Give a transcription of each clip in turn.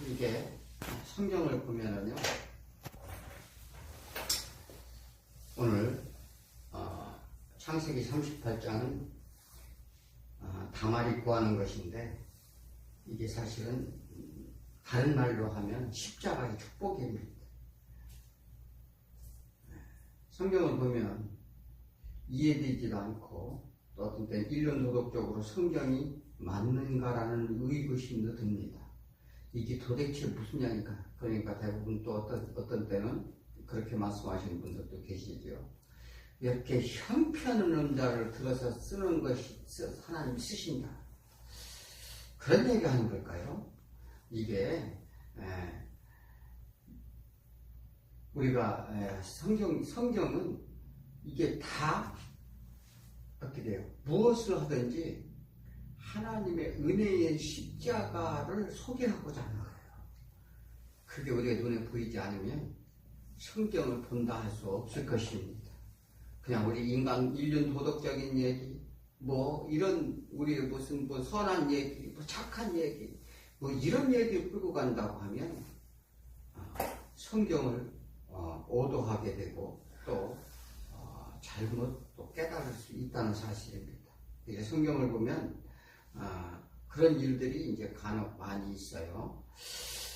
이게 성경을 보면은요, 오늘 창세기 38장은 다말이 구하는 것인데, 이게 사실은 다른 말로 하면 십자가의 축복입니다. 성경을 보면 이해되지도 않고 또 어떤 때는 일륜도덕적으로 성경이 맞는가라는 의구심도 듭니다. 이게 도대체 무슨 이야기인가? 그러니까 대부분 또 어떤 때는 그렇게 말씀하시는 분들도 계시죠. 이렇게 형편없는 자를 들어서 쓰는 것이 하나님 쓰신다, 그런 얘기 하는 걸까요? 이게 우리가 성경은 이게 다 어떻게 돼요? 무엇을 하든지 하나님의 은혜의 십자가를 소개하고자 하는 거예요. 그게 우리의 눈에 보이지 않으면 성경을 본다 할 수 없을 것입니다. 그냥 우리 인간 인륜 도덕적인 얘기, 이런 우리의 무슨 선한 얘기, 착한 얘기, 이런 얘기를 끌고 간다고 하면 성경을 오도하게 되고 또 잘못 또 깨달을 수 있다는 사실입니다. 이제 성경을 보면 그런 일들이 이제 간혹 많이 있어요.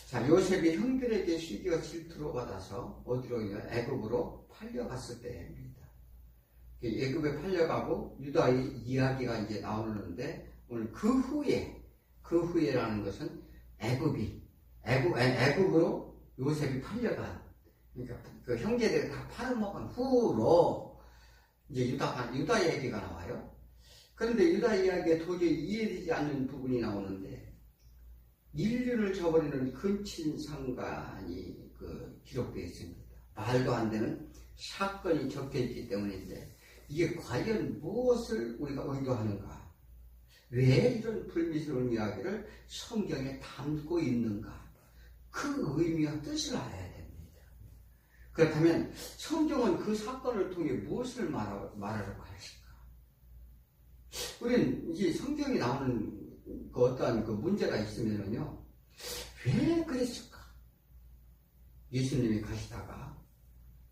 자, 요셉이 형들에게 시기와 질투로 받아서 어디로? 애굽으로 팔려갔을 때입니다. 애굽에 팔려가고 유다의 이야기가 이제 나오는데, 오늘 그 후에라는 것은 애굽으로 요셉이 팔려간, 그러니까 그 형제들이 다 팔아먹은 후로 이제 유다 얘기가 나와요. 그런데 유다 이야기에 도저히 이해되지 않는 부분이 나오는데, 인류를 저버리는 근친상간이 기록되어 있습니다. 말도 안 되는 사건이 적혀있기 때문인데, 이게 과연 무엇을 우리가 의도하는가? 왜 이런 불미스러운 이야기를 성경에 담고 있는가? 그 의미와 뜻을 알아야 됩니다. 그렇다면 성경은 그 사건을 통해 무엇을 말하려고 하실까? 우리는 이 성경이 나오는 어떠한 문제가 있으면요, 왜 그랬을까? 예수님이 가시다가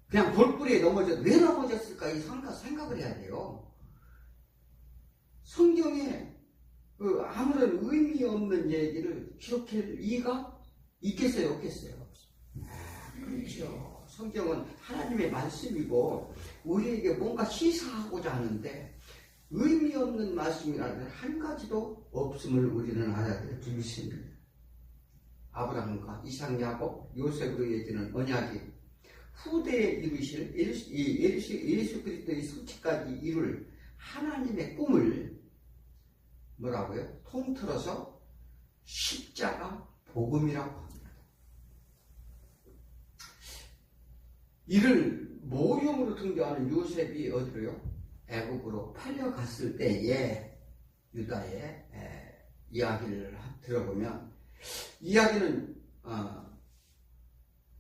그냥 돌뿌리에 왜 넘어졌을까? 이 생각을 해야 돼요. 성경에 아무런 의미 없는 얘기를 기록할 이유가 있겠어요, 없겠어요? 그렇죠. 성경은 하나님의 말씀이고 우리에게 뭔가 시사하고자 하는데, 의미 없는 말씀이라는 한 가지도 없음을 우리는 알아야 될 줄입니다. 아브라함과 이삭, 야곱, 요셉으로 이어지는 언약이 후대에 이루실 예수 그리스도의 성취까지 이룰 하나님의 꿈을 뭐라고요? 통틀어서 십자가 복음이라고 합니다. 이를 모형으로 등장하는 요셉이 어디로요? 애굽으로 팔려갔을 때에 유다의 이야기를 들어보면, 이야기는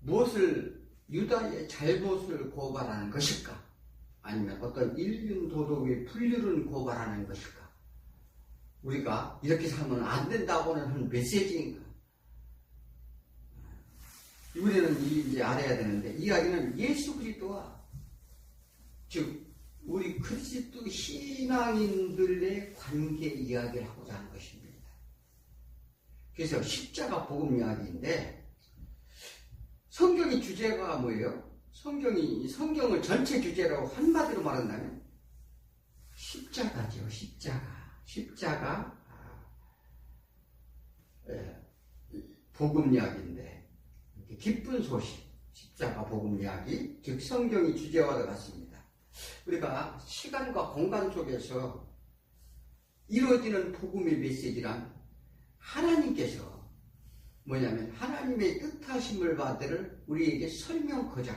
무엇을, 유다의 잘못을 고발하는 것일까? 아니면 어떤 인륜 도덕의 분류를 고발하는 것일까? 우리가 이렇게 살면 안 된다고는 하는 메시지인가? 우리는 이제 알아야 되는데, 이 이야기는 예수 그리스도와, 즉 우리 그리스도 신앙인들의 관계 이야기를 하고자 하는 것입니다. 그래서 십자가 복음 이야기인데, 성경의 주제가 뭐예요? 성경을 전체 주제라고 한마디로 말한다면 십자가죠. 십자가 복음 이야기인데, 기쁜 소식, 십자가 복음 이야기, 즉 성경이 주제와도 같습니다. 우리가 시간과 공간 속에서 이루어지는 복음의 메시지란, 하나님께서 하나님의 뜻하심을 받을 우리에게 설명하고자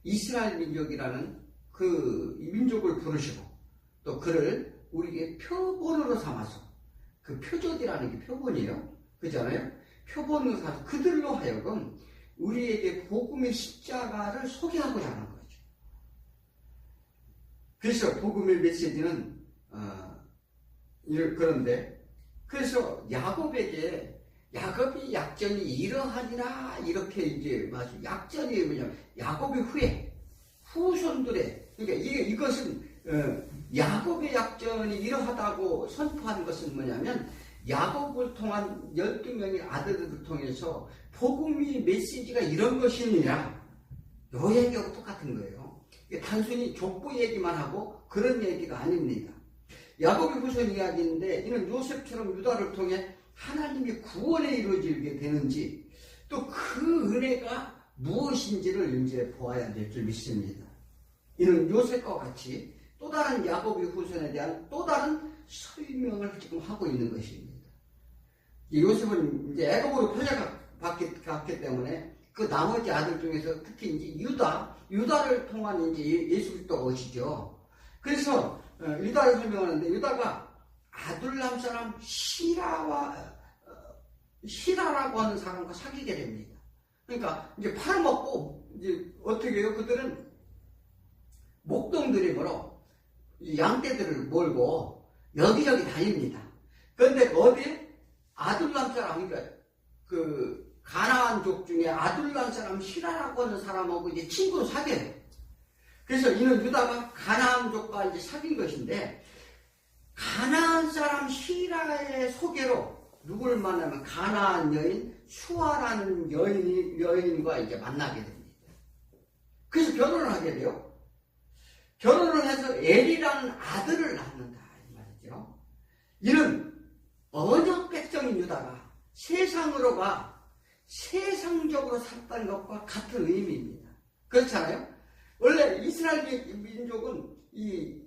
이스라엘 민족이라는 그 민족을 부르시고, 또 그를 우리에게 표본으로 삼아서, 그 표적이라는 게 표본이에요. 그렇잖아요? 표본으로 삼아서 그들로 하여금 우리에게 복음의 십자가를 소개하고자 하는 거죠. 그래서 복음의 메시지는 그런데, 그래서 야곱에게 야곱이 약전이 이러하니라 이렇게 이제 약전이 뭐냐면 야곱의 후손들의 그러니까 이것은 야곱의 약전이 이러하다고 선포한 것은 뭐냐면 야곱을 통한 12명의 아들들을 통해서 복음의 메시지가 이런 것이니라 요 얘기하고 똑같은 거예요. 단순히 족보 얘기만 하고 그런 얘기가 아닙니다. 야곱의 후손 이야기인데 이는 요셉처럼 유다를 통해 하나님의 구원에 이루어지게 되는지 또 그 은혜가 무엇인지를 이제 보아야 될 줄 믿습니다. 이는 요셉과 같이 또 다른 야곱의 후손에 대한 또 다른 설명을 지금 하고 있는 것입니다. 요셉은 이제 애굽으로 팔려갔기 때문에 그 나머지 아들 중에서 특히 이제 유다를 통한 이제 예수 그리스도가 오시죠. 그래서 유다를 설명하는데 유다가 아둘람 사람 시라라고 하는 사람과 사귀게 됩니다. 그러니까 이제 팔아먹고 이제 어떻게 해요? 그들은 목동들이므로 양떼들을 몰고 여기저기 다닙니다. 그런데 어디 아둘람 사람 그러니까 그 가나안족 중에 아둘람 사람 시라라고 하는 사람하고 이제 친구로 사귀어요. 그래서 이는 유다가 가나안족과 이제 사귄 것인데 가나안 사람 시라의 소개로 누구를 만나면 가나안 여인 수아라는 여인과 이제 만나게 됩니다. 그래서 결혼을 하게 돼요. 결혼을 해서 엘이라는 아들을 낳는다 이 말이죠. 이는 언약 백성인 유다가 세상으로가 세상적으로 살았다는 것과 같은 의미입니다. 그렇잖아요. 원래 이스라엘 민족은 이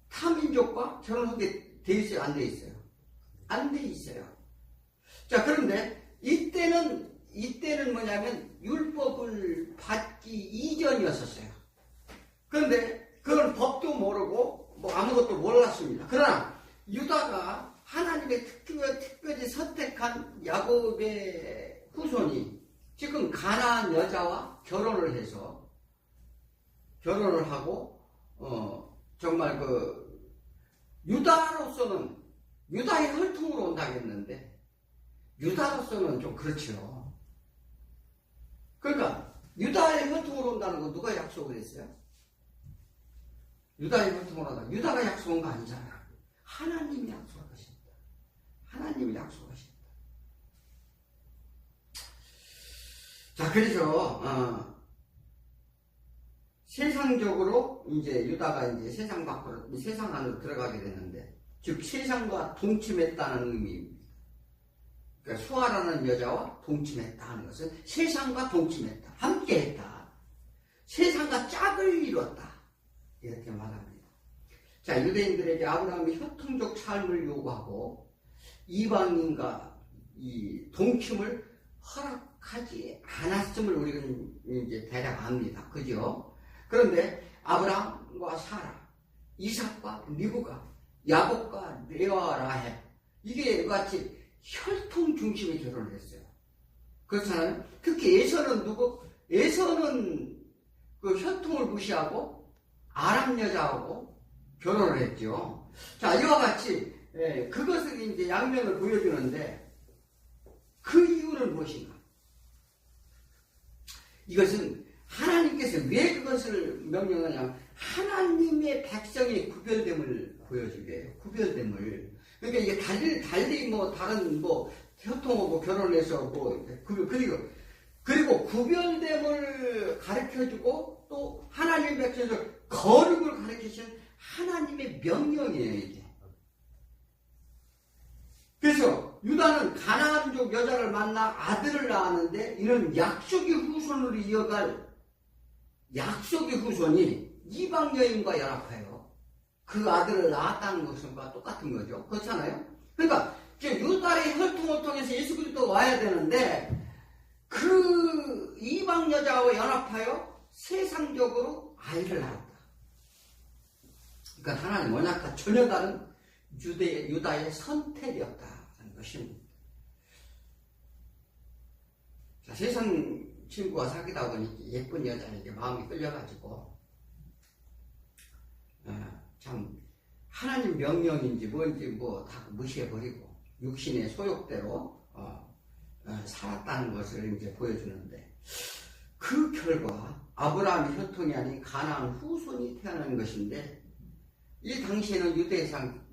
타민족과 결혼하게 돼 있어요? 안 돼 있어요? 안 돼 있어요. 자, 그런데 이때는 뭐냐면 율법을 받기 이전이었었어요. 그런데 그건 법도 모르고 뭐 아무것도 몰랐습니다. 그러나 유다가 하나님의 특별히 선택한 야곱의 후손이 지금 가나안 여자와 결혼을 해서 결혼을 하고 정말 그 유다로서는 유다의 혈통으로 온다겠는데 유다로서는 좀 그렇죠. 그러니까 유다의 혈통으로 온다는 건 누가 약속을 했어요? 유다의 혈통으로 온다. 유다가 약속한 거 아니잖아요. 하나님이 약속한 것입니다. 하나님이 약속하십니다. 자, 그래서 세상적으로 이제 유다가 이제 세상 안으로 들어가게 되는데, 즉 세상과 동침했다는 의미입니다. 그러니까 수아라는 여자와 동침했다 하는 것은 세상과 동침했다, 함께했다, 세상과 짝을 이뤘다 이렇게 말합니다. 자, 유대인들에게 아브라함이 혈통적 삶을 요구하고 이방인과 이 동침을 허락하지 않았음을 우리는 이제 대략 압니다. 그죠? 그런데 아브라함과 사라, 이삭과 리브가, 야곱과 레아와 라헬, 이게 같이 혈통 중심의 결혼을 했어요. 그렇잖아요? 특히 에서는 그 혈통을 무시하고 아람 여자하고 결혼을 했죠. 자, 이와 같이 그것을 이제 양면을 보여주는데 그 이유는 무엇인가? 이것은 하나님께서 왜 그것을 명령하냐면 하나님의 백성의 구별됨을 보여주게 해요. 구별됨을. 그러니까 이게 달리 뭐 다른 뭐 혈통하고 결혼해서 뭐 그리고 구별됨을 가르쳐주고 또 하나님의 백성에서 거룩을 가르치시는 하나님의 명령이에요, 이게. 그래서 유다는 가나안족 여자를 만나 아들을 낳았는데 이는 약속의 후손으로 이어갈 약속의 후손이 이방 여인과 연합하여 그 아들을 낳았다는 것과 똑같은 거죠. 그렇잖아요? 그러니까 유다의 혈통을 통해서 예수 그리스도가 와야 되는데 그 이방 여자와 연합하여 세상적으로 아이를 낳았다. 그러니까 하나님 언약과 전혀 다른 유다의 선택이었다는 것입니다. 자, 세상 친구와 사귀다 보니 예쁜 여자에게 마음이 끌려가지고 참 하나님 명령인지 뭔지 뭐 다 무시해버리고 육신의 소욕대로 살았다는 것을 이제 보여주는데, 그 결과 아브라함의 혈통이 아닌 가나안 후손이 태어난 것인데, 이 당시에는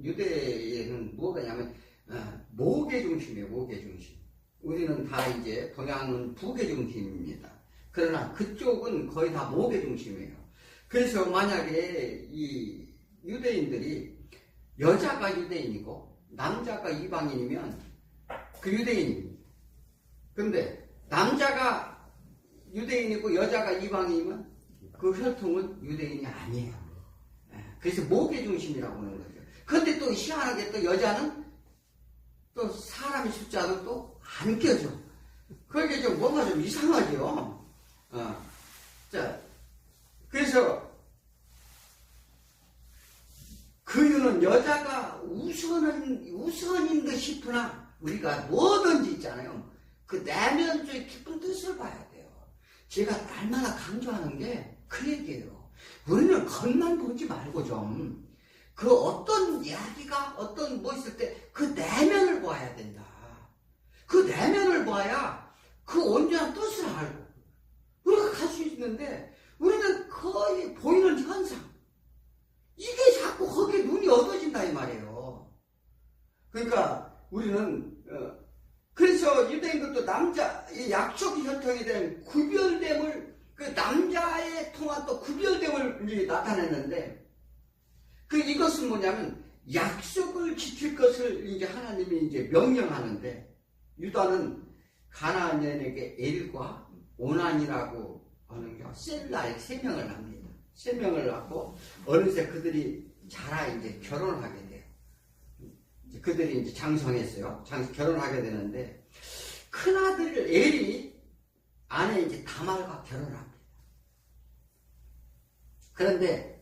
유대에는 뭐가냐면 목의 중심이에요. 목의 중심. 우리는 다 이제 동양은 북의 중심입니다. 그러나 그쪽은 거의 다 목의 중심이에요. 그래서 만약에 이 유대인들이 여자가 유대인이고 남자가 이방인이면 그 유대인입니다. 그런데 남자가 유대인이고 여자가 이방인이면 그 혈통은 유대인이 아니에요. 그래서 목의 중심이라고 하는 거죠. 그런데 또 희한하게 또 여자는 또 사람의 숫자도 또 안 껴져. 그게 좀 뭔가 좀 이상하죠. 자, 그래서 그 이유는 여자가 우선인 듯 싶으나 우리가 뭐든지 있잖아요. 그 내면적인 깊은 뜻을 봐야 돼요. 제가 얼마나 강조하는 게 그 얘기예요. 우리는 겉만 보지 말고 좀 그 어떤 이야기가 어떤 뭐 있을 때 그 내면을 봐야 된다. 그 내면을 봐야 그 온전한 뜻을 알고 우리가 갈 수 있는데 우리는 거의 보이는 현상 이게 자꾸 거기에 눈이 어두워진다 이 말이에요. 그러니까 우리는 그래서 유대인들도 남자 이 약속 혈통에 대한 구별됨을 그 남자의 통한 또 구별됨을 이제 나타냈는데 이것은 뭐냐면 약속을 지킬 것을 이제 하나님이 이제 명령하는데 유다는 가나안인에게 엘과 오난이라고 하는 게 셀라에 3명을 납니다. 3명을 낳고 어느새 그들이 자라 이제 결혼을 하게 돼요. 이제 그들이 이제 장성했어요. 결혼하게 되는데 큰아들 엘이 아내 이제 다말과 결혼을 합니다. 그런데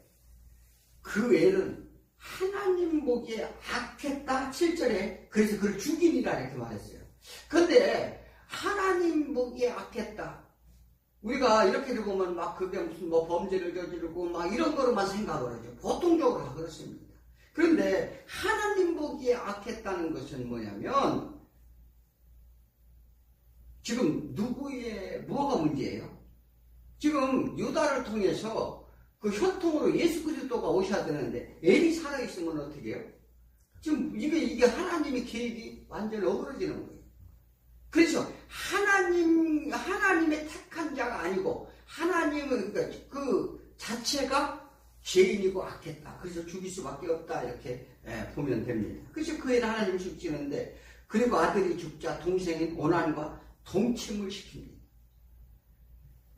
그 엘은 하나님 보기에 악했다 7절에 그래서 그를 죽이니라 이렇게 말했어요. 그런데 하나님 보기에 악했다. 우리가 이렇게 보면 막 그게 무슨 뭐 범죄를 저지르고 막 이런 거로만 생각을 하죠. 보통적으로 다 그렇습니다. 그런데 하나님 보기에 악했다는 것은 뭐냐면 지금 뭐가 문제예요? 지금 유다를 통해서 그 혈통으로 예수 그리스도가 오셔야 되는데 엘이 살아있으면 어떻게 해요? 지금 이게 하나님의 계획이 완전히 어그러지는 거예요. 그래서 하나님의 택한 자가 아니고 하나님은 그러니까 그 자체가 죄인이고 악했다. 그래서 죽일 수밖에 없다 이렇게 보면 됩니다. 그래서 그 애를 하나님이 죽이는데 그리고 아들이 죽자 동생인 오난과 동침을 시킵니다.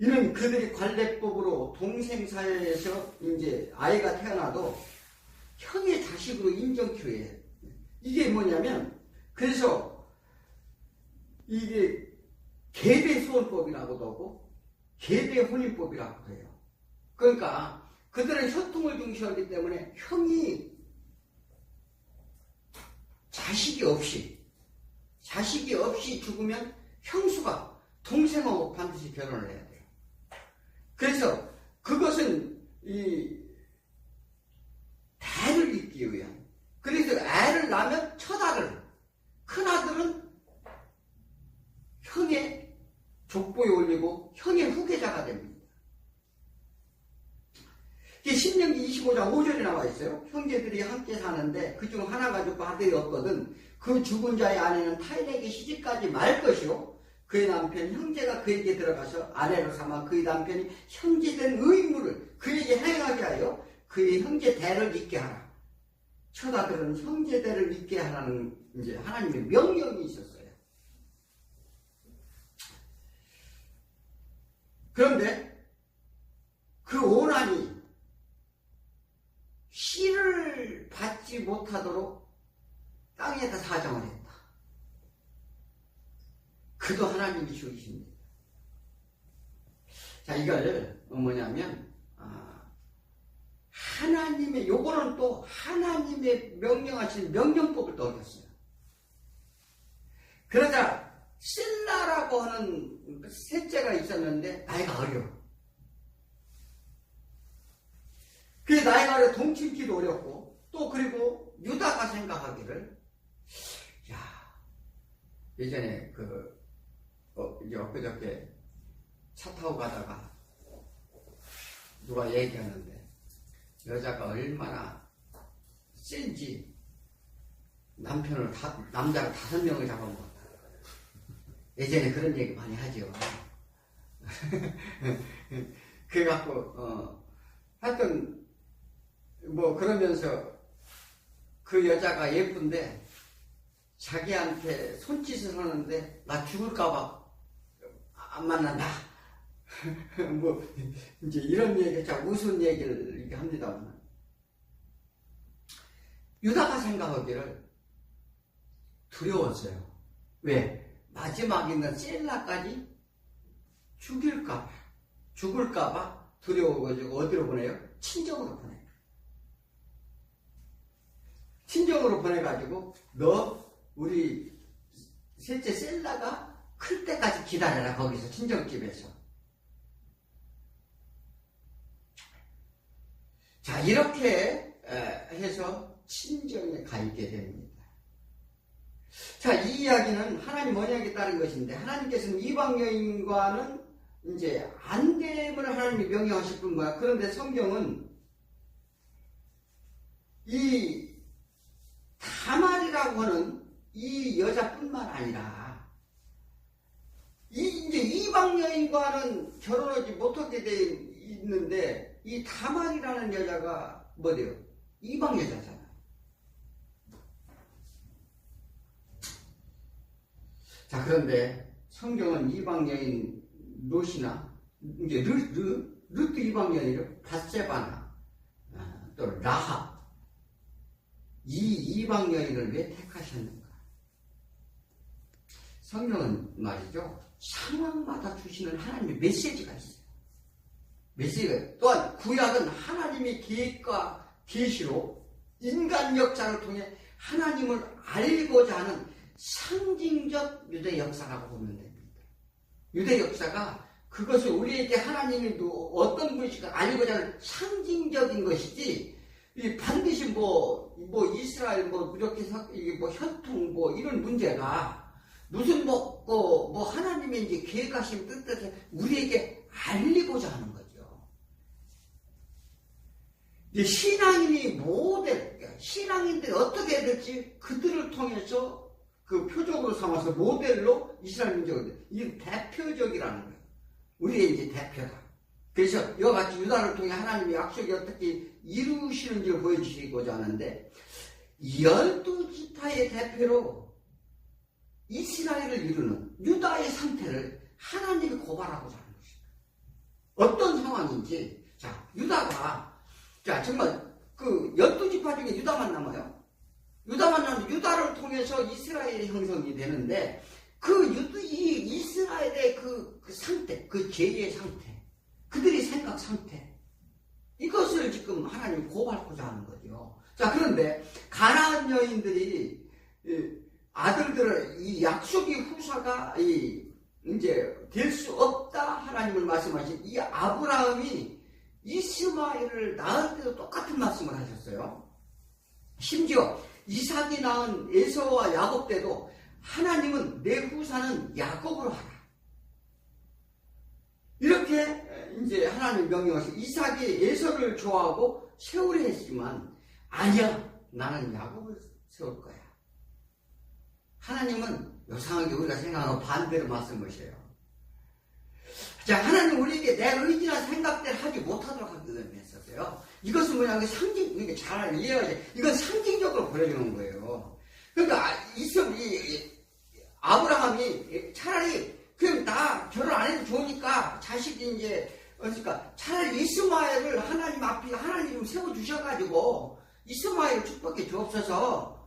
이는 그들이 관례법으로 동생 사이에서 이제 아이가 태어나도 형의 자식으로 인정키워야 해요. 이게 뭐냐면 그래서 이게 계대소원법이라고도 하고 계대혼인법이라고 해요. 그러니까 그들은 혈통을 중시하기 때문에 형이 자식이 없이 죽으면 형수가 동생하고 반드시 결혼을 해야 돼요. 그래서 그것은 이 대를 잇기 위한 그래서 애를 낳으면 첫아들 큰아들은 형의 족보에 올리고 형의 후계자가 됩니다. 이게 신명기 25장 5절에 나와 있어요. 형제들이 함께 사는데 그중 하나가 죽고 아들이 없거든 그 죽은 자의 아내는 타인에게 시집가지 말 것이요 그의 남편 형제가 그에게 들어가서 아내로 삼아 그의 남편이 형제된 의무를 그에게 행하게 하여 그의 형제 대를 잇게 하라. 첫아들은 형제 대를 잇게 하라는 이제 하나님의 명령이 있었어요. 그런데 그 오난이 씨를 받지 못하도록 땅에다 사정을 했다. 그도 하나님이 죽이십니다. 자, 이걸 뭐냐면 하나님의 요거는 또 하나님의 명령하신 명령법을 또 어겼어요. 그러자 실라라고 하는 셋째가 있었는데 나이가 어려워. 그 나이가 어려 동침기도 어렵고 또 그리고 유다가 생각하기를 야 예전에 그 이제 엊그저께 차 타고 가다가 누가 얘기하는데 여자가 얼마나 센지 남자를 5명을 잡아먹었다. 예전에 그런 얘기 많이 하죠. 그래갖고 하여튼 뭐 그러면서 그 여자가 예쁜데 자기한테 손짓을 하는데 나 죽을까봐 안 만난다. 뭐 이제 이런 얘기, 참 무슨 얘기를 이렇게 합니다만, 유다가 생각하기를 두려웠어요. 왜? 마지막에 있는 셀라까지 죽을까봐 두려워가지고 어디로 보내요? 친정으로 보내요. 친정으로 보내가지고 너 우리 셋째 셀라가 클 때까지 기다려라, 거기서 친정집에서. 자, 이렇게 해서 친정에 가 있게 됩니다. 자, 이 이야기는 하나님 언약에 따른 것인데, 하나님께서는 이방 여인과는 이제 안됨을 하나님이 명령하실 뿐만, 그런데 성경은 이 다말이라고 하는 이 여자뿐만 아니라 이제 이방 여인과는 결혼하지 못하게 돼 있는데, 이 다말이라는 여자가 뭐래요? 이방 여자잖아요. 자, 그런데 성경은 이방 여인 롯이나 이제 르트 이방 여인이요, 밧세바나 또 라합, 이 이방 여인을 왜 택하셨는가? 성경은 말이죠, 상황마다 주시는 하나님의 메시지가 있어요. 메시지가, 또한 구약은 하나님의 계획과 계시로 인간 역사를 통해 하나님을 알고자 하는 상징적 유대 역사라고 보면 됩니다. 유대 역사가 그것을 우리에게 하나님이 어떤 분이실까 알고자 하는 상징적인 것이지, 반드시 뭐 이스라엘 이렇게 혈통 이런 문제가 무슨 하나님의 이제 계획하신 뜻을 우리에게 알리고자 하는 거죠. 이제 신앙인들이 어떻게 해야 될지 그들을 통해서 그 표적으로 삼아서 모델로 이스라엘 민족을, 이 대표적이라는 거예요. 우리의 이제 대표다. 그래서 이와 같이 유다를 통해 하나님의 약속이 어떻게 이루시는지를 보여주시고자 하는데, 12지파의 대표로 이스라엘을 이루는 유다의 상태를 하나님이 고발하고자 하는 것입니다. 어떤 상황인지, 자, 유다가, 자, 정말 그 12지파 중에 유다만 남아요. 유다만 남으면 유다를 통해서 이스라엘의 형성이 되는데, 이 이스라엘의 그 상태, 그 죄의 상태, 그들의 생각 상태, 이것을 지금 하나님 고발하고자 하는 거죠. 자, 그런데 가나안 여인들이 아들들을 이 약속의 후사가 이제 될 수 없다 하나님을 말씀하신 이 아브라함이 이스마엘을 낳을 때도 똑같은 말씀을 하셨어요. 심지어 이삭이 낳은 에서와 야곱 때도 하나님은 내 후사는 야곱으로 하라, 이렇게 이제 하나님 명령하시고, 이삭이 에서를 좋아하고 세우려 했지만 아니야, 나는 야곱을 세울 거야. 하나님은 요상하게 우리가 생각하고 반대로 말씀하셔요. 자, 하나님 우리에게 내 의지나 생각대로 하지 못하도록 했었어요. 이것은 뭐냐면 이게 잘 이해하지. 이건 상징적으로 보여주는 거예요. 그러니까 아브라함이 차라리 그럼 나 결혼 안 해도 좋으니까 자식이 이제 그러니까 차라리 이스마엘을 하나님 앞에 하나님 좀 세워 주셔가지고 이스마엘을 축복해 주옵소서,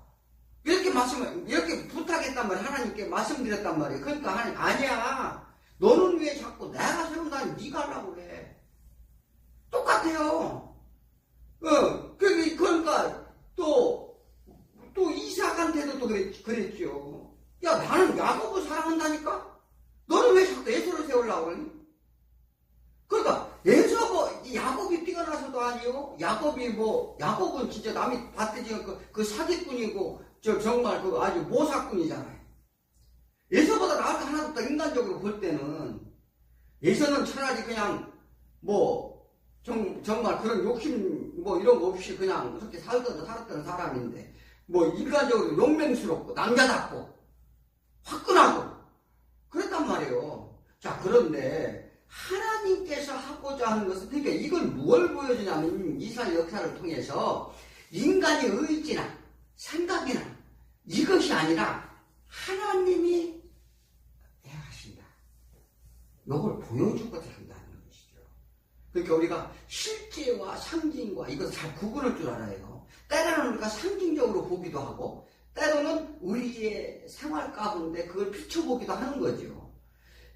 이렇게 부탁했단 말이에요. 하나님께 말씀드렸단 말이에요. 그러니까 하나님, 아니야, 너는 왜 자꾸 내가 세운다니 네가 하려고 그래. 똑같아요. 그러니까 또 이삭한테도 또 그랬죠. 야, 나는 야곱을 사랑한다니까? 너는 왜 자꾸 에서를 세우려고 그러니? 그러니까 야곱이 뛰어나서도 아니요. 야곱은 진짜 남이 봤더니 그 사기꾼이고 정말 아주 모사꾼이잖아요. 에서보다 나을 거 하나도 예전부터 인간적으로 볼 때는 예전은 차라리 그냥 정말 그런 욕심 이런 거 없이 그냥 그렇게 살았던 사람인데 인간적으로 용맹스럽고 남자답고 화끈하고 그랬단 말이에요. 자, 그런데 하나님께서 하고자 하는 것은 그러니까 이걸 뭘 보여주냐면 이스라엘 역사를 통해서 인간의 의지나 생각이나 이것이 아니라 하나님이 행하신다. 이걸 보여주고자 한다는 것이죠. 그러니까 우리가 실제와 상징과 이걸 잘 구분할 줄 알아요. 때로는 우리가 상징적으로 보기도 하고 때로는 우리의 생활 가운데 그걸 비춰보기도 하는 거죠.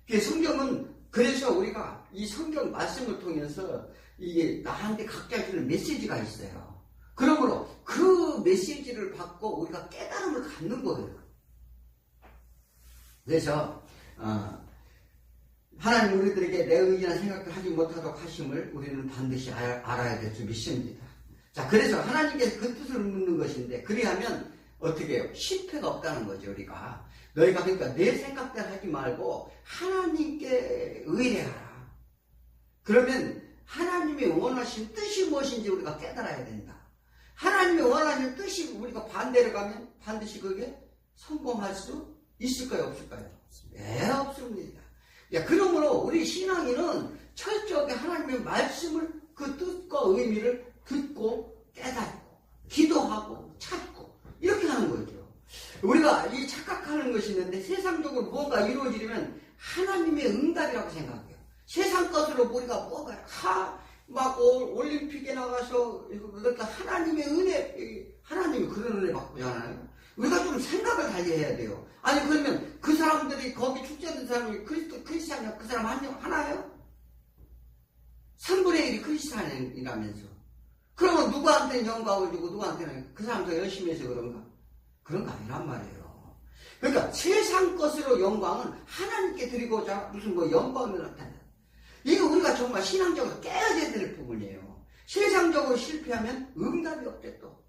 성경은 그래서 우리가 이 성경 말씀을 통해서 이게 나한테 각자 주는 메시지가 있어요. 그러므로 그 메시지를 받고 우리가 깨달음을 갖는 거예요. 그래서 하나님 우리들에게 내 의지나 생각도 하지 못하도록 하심을 우리는 반드시 알아야 될 줄 믿습니다. 자, 그래서 하나님께서 그 뜻을 묻는 것인데 그리하면 어떻게 해요? 실패가 없다는 거죠. 우리가 너희가 그러니까 내 생각대로 하지 말고 하나님께 의뢰하라. 그러면 하나님이 원하신 뜻이 무엇인지 우리가 깨달아야 된다. 하나님이 원하는 뜻이 우리가 반대로 가면 반드시 그게 성공할 수 있을까요? 없을까요? 네, 없습니다. 그러므로 우리 신앙인은 철저하게 하나님의 말씀을 그 뜻과 의미를 듣고 깨닫고 기도하고 찾고 이렇게 하는 거죠. 우리가 이 착각하는 것이 있는데 세상적으로 뭔가 이루어지려면 하나님의 응답이라고 생각해요. 세상 것으로 우리가 막 올림픽에 나가서 그러니까 하나님의 은혜, 하나님이 그런 은혜 받고 하잖아요. 우리가 좀 생각을 달리 해야 돼요. 아니 그러면 그 사람들이 거기 축제하는 사람이 크리스찬이야? 그 사람 하나요? 3분의 1이 크리스찬이라면서. 그러면 누구한테는 영광을 주고 누구한테는 그 사람 더 열심히 해서 그런가? 그런 거 아니란 말이에요. 그러니까 세상 것으로 영광은 하나님께 드리고자 무슨 영광을 나타낸다. 이거 우리가 정말 신앙적으로 깨어져야 될 부분이에요. 세상적으로 실패하면 응답이 없대 또.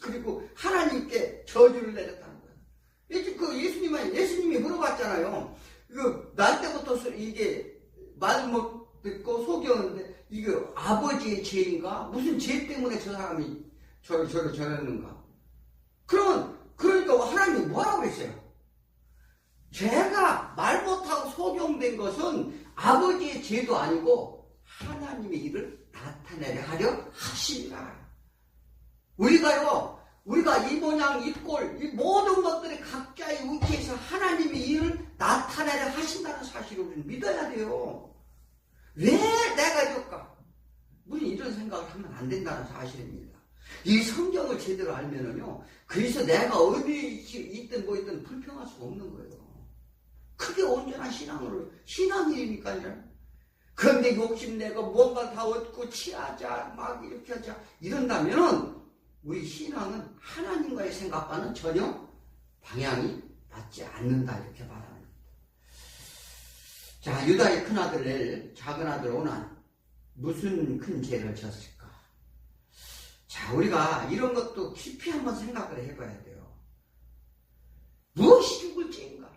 그리고 하나님께 저주를 내렸다는 거예요. 예수님이 물어봤잖아요. 날 때부터 이게 말 못 듣고 속였는데 이게 아버지의 죄인가? 무슨 죄 때문에 저 사람이 저를 저랬는가? 그러니까 하나님이 뭐라고 그랬어요? 제가 말 못하고 소경된 것은 아버지의 죄도 아니고 하나님의 일을 나타내려 하려 하심이라. 우리가 이 모양, 이 꼴, 이 모든 것들이 각자의 위치에서 하나님의 일을 나타내려 하신다는 사실을 우리는 믿어야 돼요. 왜 내가 이럴까? 무슨 이런 생각을 하면 안 된다는 사실입니다. 이 성경을 제대로 알면은요, 그래서 내가 어디 있든 있든 불평할 수가 없는 거예요. 그게 온전한 신앙이니까요. 그런데 욕심내고 뭔가 다 얻고 취하자, 막 이렇게 하자, 이런다면은 우리 신앙은 하나님과의 생각과는 전혀 방향이 맞지 않는다, 이렇게 말합니다. 자, 유다의 큰아들 작은 아들 오난 무슨 큰 죄를 졌을까? 자, 우리가 이런 것도 깊이 한번 생각을 해봐야 돼요. 무엇이 죽을 죄인가?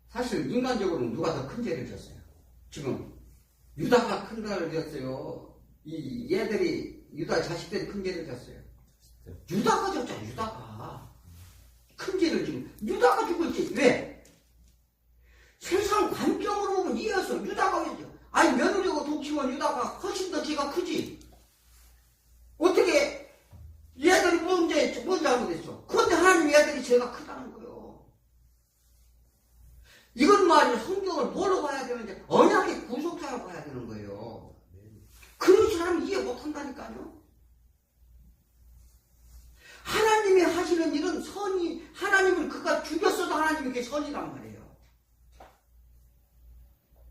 사실 인간적으로는 누가 더 큰 죄를 졌어요? 지금 유다가 큰 죄를 졌어요. 이 얘들이 유다 자식들이 큰 죄를 졌어요. 유다가 졌잖아. 유다가 큰 죄를 지금 유다가 죽을지. 왜? 세상 관점으로 보면 이해해서 유다가 왜죠? 아니 며느리고 독심은 유다가 훨씬 더 죄가 크지. 어떻게 얘들이 뭔 잘못했어? 그런데 하나님 얘들이 죄가 크다는 거예요. 이건 말이야. 성경을 뭐로 봐야 되는지 언약의 구속사로 봐야 되는 거예요. 그런 사람은 이해 못한다니까요. 하나님이 하시는 일은 선이, 하나님을 그가 죽였어도 하나님이 그게 선이란 말이에요.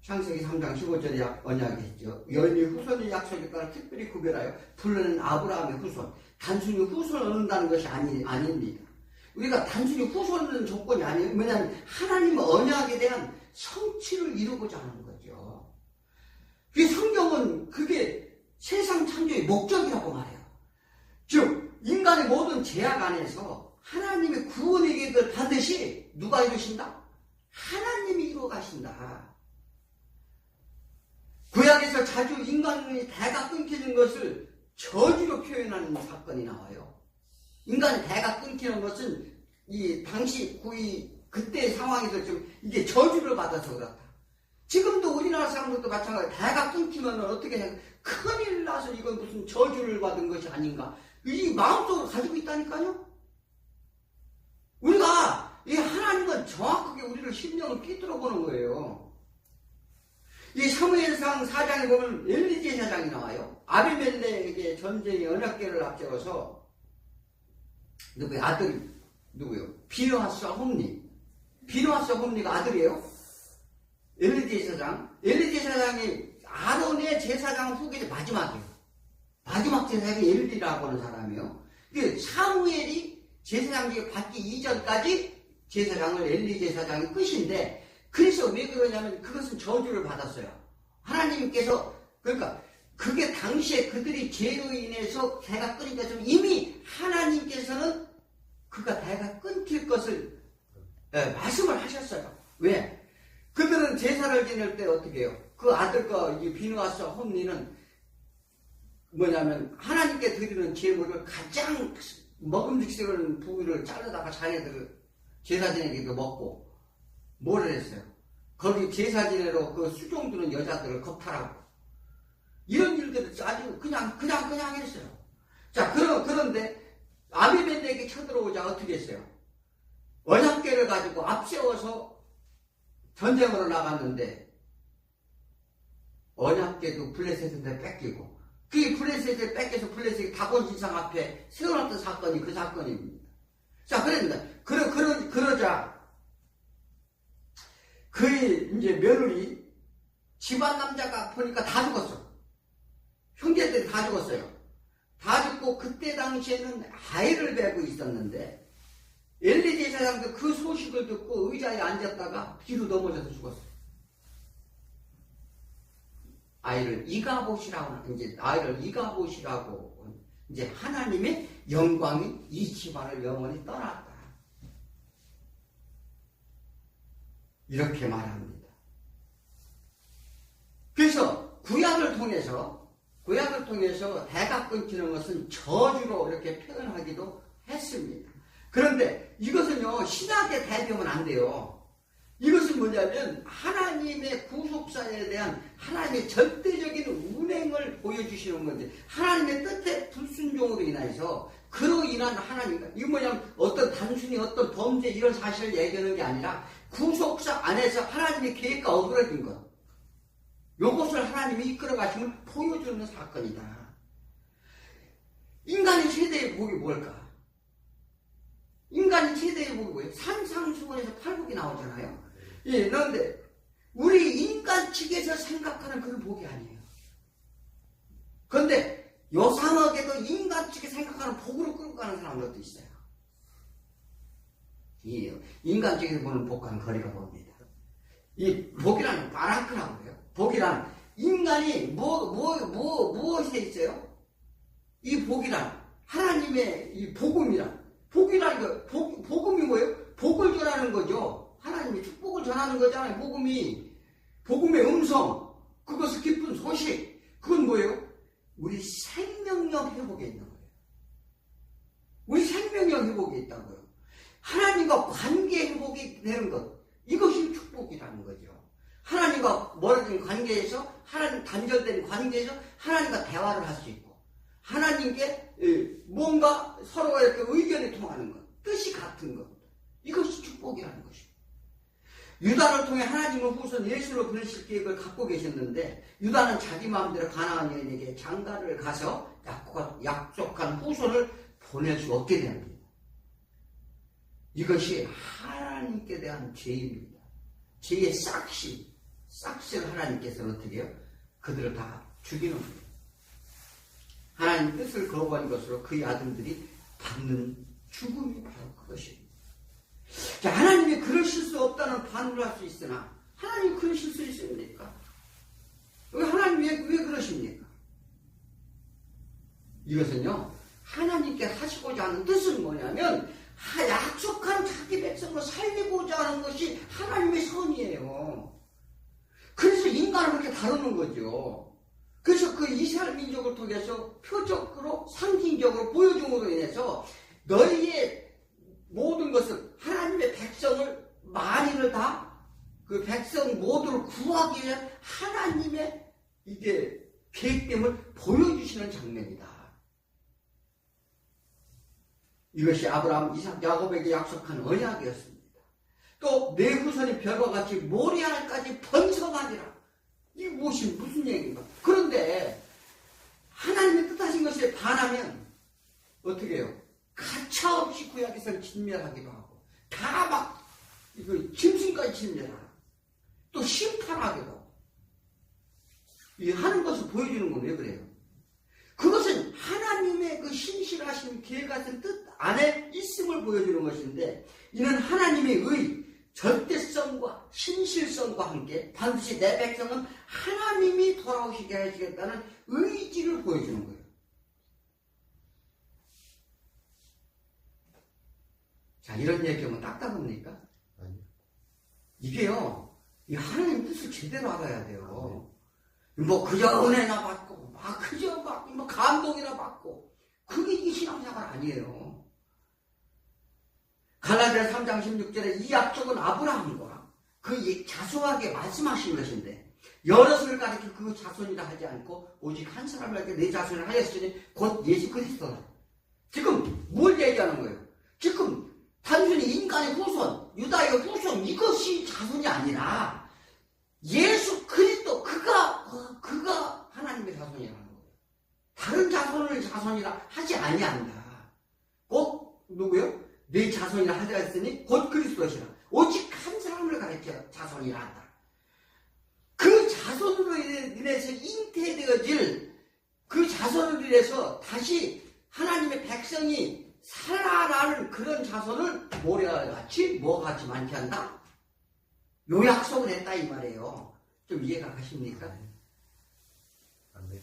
창세기 3장 15절에 언약이 있죠. 여인이 후손의 약속에 따라 특별히 구별하여 불러낸 아브라함의 후손. 단순히 후손을 얻는다는 것이 아닙니다. 우리가 단순히 후손을 얻는 조건이 아니에요. 왜냐하면 하나님의 언약에 대한 성취를 이루고자 하는 거죠. 그 성경은 그게 세상 창조의 목적이라고 말해요. 즉 인간의 모든 죄악 안에서 하나님의 구원의 이걸 반드시 누가 이루신다? 하나님이 이루어 가신다. 구약에서 자주 인간의 대가 끊기는 것을 저주로 표현하는 사건이 나와요. 인간의 대가 끊기는 것은 이 당시 그때 상황에서 좀 이게 저주를 받아서 그렇다. 지금도 우리나라 사람들도 마찬가지로 대가 끊기면 어떻게 해? 큰일 나서 이건 무슨 저주를 받은 것이 아닌가. 이 마음속으로 가지고 있다니까요. 우리가 이 하나님은 정확하게 우리를 심령을 꿰뚫어 보는 거예요. 이 사무엘상 4장에 보면 엘리 제사장이 나와요. 아비멜렉의 전쟁의 언약궤를 앞세워서 누구의 아들이 누구요? 비느하스와 홈리가 아들이에요. 엘리 제사장이 아론의 제사장 후계 마지막 제사장이 엘리라고 하는 사람이에요. 사무엘이 제사장직을 받기 이전까지 제사장을 엘리 제사장이 끝인데, 그래서 왜 그러냐면 그것은 저주를 받았어요. 하나님께서, 그러니까 그게 당시에 그들이 죄로 인해서 대가 끊긴 것은 이미 하나님께서는 그가 대가 끊길 것을 말씀을 하셨어요. 왜? 그들은 제사를 지낼 때 어떻게 해요? 그 아들과 비느하스와 홈리는 뭐냐면 하나님께 드리는 제물을 가장 먹음직스러운 부위를 자르다가 자기들 제사 지내기도 먹고 뭐를 했어요? 거기 제사 지내러 그 수종 두는 여자들을 겁탈하고 이런 일들을 아주 그냥 했어요. 자, 그런데 아비멜렉이 쳐들어오자 어떻게 했어요? 언약궤를 가지고 앞세워서 전쟁으로 나갔는데 언약궤도 블레셋한테 뺏기고, 그 블레셋을 뺏겨서 블레셋이 다곤신상 앞에 세워놨던 사건이 그 사건입니다. 자, 그럽니다. 그러자 그의 이제 며느리 집안 남자가 보니까 다 죽었어. 형제들이 다 죽었어요. 다 죽고 그때 당시에는 아이를 베고 있었는데 엘리 제사장도 그 소식을 듣고 의자에 앉았다가 뒤로 넘어져서 죽었어요. 아이를 이가봇이라고 이제 하나님의 영광이 이 집안을 영원히 떠났다. 이렇게 말합니다. 그래서 구약을 통해서 대가 끊기는 것은 저주로 이렇게 표현하기도 했습니다. 그런데 이것은요, 신학에 대비하면 안 돼요. 이것은 뭐냐면 하나님의 구속사에 대한 하나님의 절대적인 운행을 보여주시는 건데, 하나님의 뜻에 불순종으로 인해서 그로 인한 하나님, 이거 뭐냐면 단순히 어떤 범죄 이런 사실을 얘기하는 게 아니라 구속사 안에서 하나님의 계획과 어그러진 것, 요것을 하나님이 이끌어 가심을 보여주는 사건이다. 인간의 최대의 복이 뭘까? 인간의 최대의 복이 뭐예요? 산상수훈에서 팔복이 나오잖아요. 예, 그런데 우리 인간 측에서 생각하는 그런 복이 아니에요. 그런데 요상하게도 인간 측에 생각하는 복으로 끌고 가는 사람들도 있어요. 이 인간 측에서 보는 복과는 거리가 멉니다. 이 복이라는 바라크라고 해요. 복이란 인간이 무엇에 있어요? 이 복이란 하나님의 이 복이라는 거, 복음이 뭐예요? 복을 전하는 거죠. 하나님이 축복을 전하는 거잖아요. 복음의 음성, 그것을 기쁜 소식, 그건 뭐예요? 우리 생명력 회복에 있는 거예요. 우리 생명력 회복에 있다고요. 하나님과 관계 회복이 되는 것, 이것이 축복이라는 거죠. 하나님과 멀어진 관계에서, 하나님 단절된 관계에서 하나님과 대화를 할 수 있고, 하나님께 뭔가 서로가 이렇게 의견이 통하는 것, 뜻이 같은 것, 이것이 축복이라는 것입니다. 유다를 통해 하나님은 후손 예수로 보내실 계획을 갖고 계셨는데, 유다는 자기 마음대로 가나안 여인에게 장가를 가서 약속한 후손을 보낼 수 없게 됩니다. 이것이 하나님께 대한 죄입니다. 죄의 싹시를 하나님께서는 어떻게 해요? 그들을 다 죽이는 거예요. 하나님 뜻을 거부한 것으로 그의 아들들이 받는 죽음이 바로 그것입니다. 자, 하나님이 그러실 수 없다는 반응을 할 수 있으나 하나님이 그러실 수 있습니까? 하나님이 왜 그러십니까? 이것은요, 하나님께 하시고자 하는 뜻은 뭐냐면 약속한 자기 백성 식으로 살리고자 하는 것이 하나님의 선이에요. 그래서 인간을 그렇게 다루는 거죠. 그래서 그 이스라엘 민족을 통해서 표적으로 상징적으로 보여줌으로 인해서 너희의 모든 것을 하나님의 백성을 만인을 다 그 백성 모두를 구하기 위한 하나님의 이게 계획됨을 보여주시는 장면이다. 이것이 아브라함, 이삭, 야곱에게 약속한 언약이었습니다. 또 내 후손이 별과 같이 모리아날까지 번성하리라. 이게 무슨 얘기인가? 그런데 하나님의 뜻하신 것에 반하면 어떻게 해요? 가차없이 구약에서는 진멸하기도 하고 다 막 이거 짐승까지 진멸하고 또 심판하기도 하고 이 하는 것을 보여주는 건 왜 그래요? 그것은 하나님의 그 신실하신 계획 같은 뜻 안에 있음을 보여주는 것인데 이는 하나님의 의 절대성과 신실성과 함께 반드시 내 백성은 하나님이 돌아오시게 하시겠다는 의지를 보여주는 거예요. 자, 이런 얘기하면 딱딱합니까? 아니요. 이게요, 이 하나님 뜻을 제대로 알아야 돼요. 뭐 그저 은혜나 받고, 그저 뭐 감동이나 받고, 그게 이게 신앙생활 아니에요. 갈라디아 3장 16절에 이 약속은 아브라함과 그 자손에게 말씀하신 것인데 여럿을 가리켜 그 자손이라 하지 않고 오직 한 사람에게 내 자손을 하였으니 곧 예수 그리스도다. 지금 뭘 얘기하는 거예요? 지금 단순히 인간의 후손, 유다의 후손 이것이 자손이 아니라 예수 그리스도 그가 하나님의 자손이라는 거예요. 다른 자손을 자손이라 하지 아니한다. 곧 누구요? 내 자손이라 하지 않았으니 곧 그리스도시라. 오직 한 사람을 가리켜 자손이라 한다. 그 자손으로 인해서 잉태되어질 그 자손으로 인해서 다시 하나님의 백성이 살아나는 그런 자손을 모래같이 뭐같이 많게 한다? 요 약속을 했다 이 말이에요. 좀 이해가 가십니까?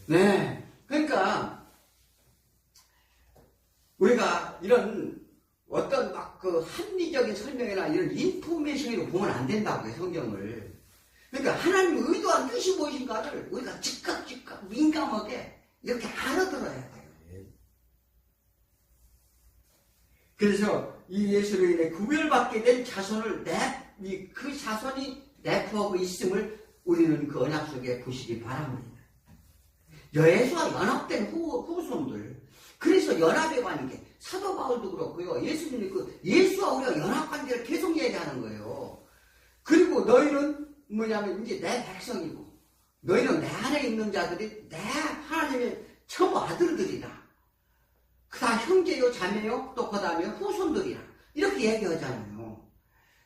네. 그러니까 우리가 이런 어떤 막 그 합리적인 설명이나 이런 인포메이션으로 보면 안 된다고요, 성경을. 그러니까 하나님의 의도한 뜻이 무엇인가를 우리가 즉각 민감하게 이렇게 알아들어야 돼요. 그래서 이 예수로 인해 구별받게 된 자손을 그 자손이 내포하고 있음을 우리는 그 언약 속에 보시기 바랍니다. 예수와 연합된 후손들. 그래서 연합의 관계. 사도 바울도 그렇고요. 예수님이 예수와 우리가 연합 관계를 계속 얘기하는 거예요. 그리고 너희는 뭐냐면 이제 내 백성이고 너희는 내 안에 있는 자들이 내 하나님의 처부 아들들이다. 그다음 형제요 자매요 또 그다음에 후손들이라 이렇게 얘기하잖아요.